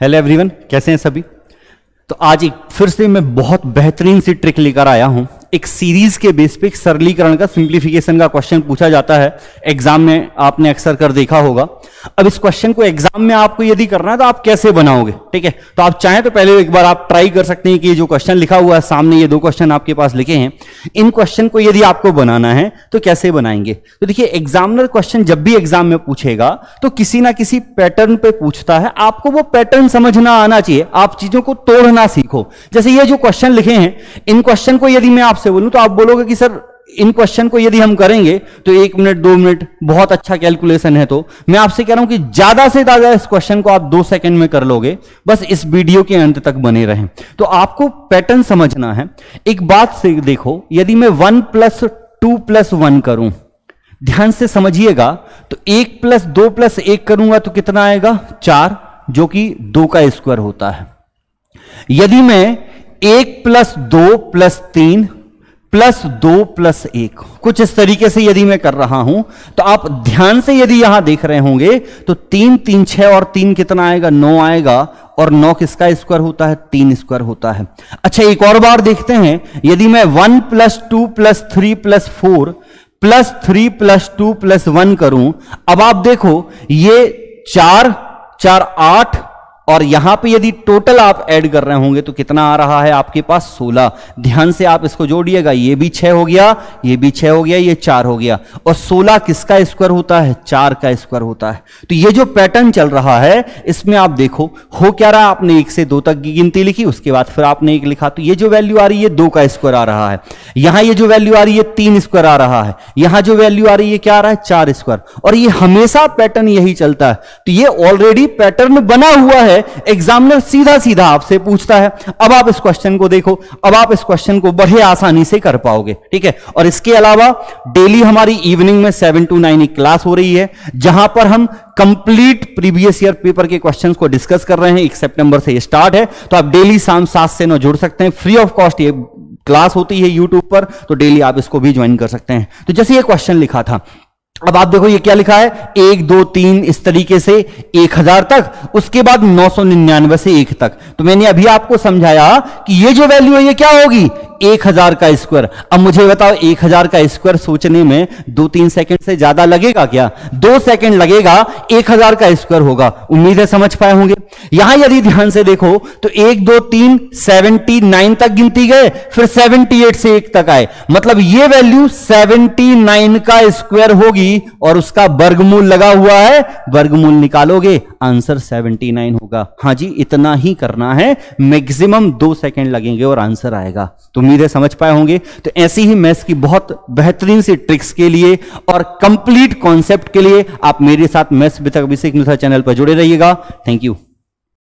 Hello everyone, कैसे हैं सभी। तो आज एक फिर से मैं बहुत बेहतरीन सी ट्रिक लेकर आया हूं। एक सीरीज के बेस पे एक सरलीकरण का, सिंप्लीफिकेशन का क्वेश्चन पूछा जाता है एग्जाम में, आपने अक्सर कर देखा होगा। अब इस क्वेश्चन को एग्जाम में आपको यदि करना है तो आप कैसे बनाओगे, ठीक है। तो आप चाहें तो पहले एक बार आप ट्राई कर सकते हैं कि ये जो क्वेश्चन लिखा हुआ है सामने, ये दो क्वेश्चन आपके पास लिखे हैं, इन क्वेश्चन को यदि आपको बनाना है तो कैसे बनाएंगे। तो देखिए, एग्जामिनर क्वेश्चन जब भी एग्जाम में पूछेगा तो किसी ना किसी पैटर्न पे पूछता है, आपको वो पैटर्न समझना आना चाहिए, आप चीजों को तोड़ना सीखो। जैसे ये जो क्वेश्चन लिखे हैं, इन क्वेश्चन को यदि मैं आपसे बोलूं तो आप बोलोगे कि सर इन क्वेश्चन को यदि हम करेंगे तो 1 मिनट 2 मिनट बहुत अच्छा कैलकुलेशन है। तो मैं आपसे कह रहा हूं कि ज्यादा से ज्यादा इस क्वेश्चन को आप 2 सेकंड में कर लोगे। बस इस वीडियो के अंत तक बने रहें। तो आपको पैटर्न समझना है। एक बात से देखो, यदि मैं 1 + 2 + 1 करूं, ध्यान से समझिएगा, तो 1 + 2 + 1 करूंगा तो कितना आएगा 4, जो कि 2 का स्क्वायर होता है। यदि मैं 1 + 2 + 3 + 2 + 1 कुछ इस तरीके से यदि मैं कर रहा हूं, तो आप ध्यान से यदि यहां देख रहे होंगे तो 3 3 6 और 3 कितना आएगा 9 आएगा, और 9 किसका स्क्वायर होता है 3 स्क्वायर होता है। अच्छा, एक और बार देखते हैं। यदि मैं 1 + 2 + 3 + 4 + 3 + 2 + 1 करूं, अब आप देखो ये 4 4 8, और यहां पे यदि टोटल आप ऐड कर रहे होंगे तो कितना आ रहा है आपके पास 16। ध्यान से आप इसको जोड़िएगा, ये भी 6 हो गया, ये भी 6 हो गया, ये 4 हो गया, और 16 किसका स्क्वायर होता है 4 का स्क्वायर होता है। तो ये जो पैटर्न चल रहा है, इसमें आप देखो हो क्या रहा, आपने 1 से 2 तक की गिनती लिखी, उसके बाद फिर आपने 1 लिखा, तो ये जो वैल्यू आ रही है 2 का स्क्वायर आ रहा है। यहां ये जो वैल्यू आ रही है 3 स्क्वायर आ रहा है, यहां जो वैल्यू आ रही है क्या आ रहा है 4 स्क्वायर, और ये हमेशा पैटर्न यही चलता है। तो ये ऑलरेडी पैटर्न बना हुआ है, एग्जामिनर सीधा सीधा आपसे पूछता है। अब आप इस क्वेश्चन को देखो, अब आप इस क्वेश्चन को बड़े आसानी से कर पाओगे, ठीक है। और इसके अलावा डेली हमारी इवनिंग में 7 to 9 एक क्लास हो रही है, जहां पर हम कंप्लीट प्रीवियस ईयर पेपर के क्वेश्चंस को डिस्कस कर रहे हैं। 1 सितंबर से ये स्टार्ट है, तो आप डेली शाम 7 से 9 जुड़ सकते हैं। फ्री ऑफ कॉस्ट ये क्लास होती है यूट्यूब पर, तो डेली आप इसको भी ज्वाइन कर सकते हैं। तो जैसे ये क्वेश्चन लिखा था, अब आप देखो ये क्या लिखा है 1 2 3 इस तरीके से 1000 तक, उसके बाद 999 से 1 तक। तो मैंने अभी आपको समझाया कि ये जो वैल्यू है ये क्या होगी 1000 का स्क्वायर। अब मुझे बताओ 1000 का स्क्वायर सोचने में 2-3 सेकंड से ज्यादा लगेगा क्या? 2 सेकंड लगेगा, 1000 का स्क्वायर होगा। उम्मीद है समझ पाए होंगे। यहां यदि ध्यान से देखो तो 1 2 3 79 तक गिनती गए, फिर 78 से 1 तक आए, मतलब ये वैल्यू 79 का स्क्वायर होगी, और उसका वर्गमूल लगा हुआ है, वर्गमूल निकालोगे आंसर 79 होगा। हां जी, इतना ही करना है, मैक्सिमम 2 सेकंड लगेंगे और आंसर आएगा। तो उम्मीद है समझ पाए होंगे। तो ऐसी ही मैथ्स की बहुत बेहतरीन सी ट्रिक्स के लिए और कंप्लीट कॉन्सेप्ट के लिए आप मेरे साथ maths with Abhishek Mishra channel पर जुड़े रहिएगा। Thank you.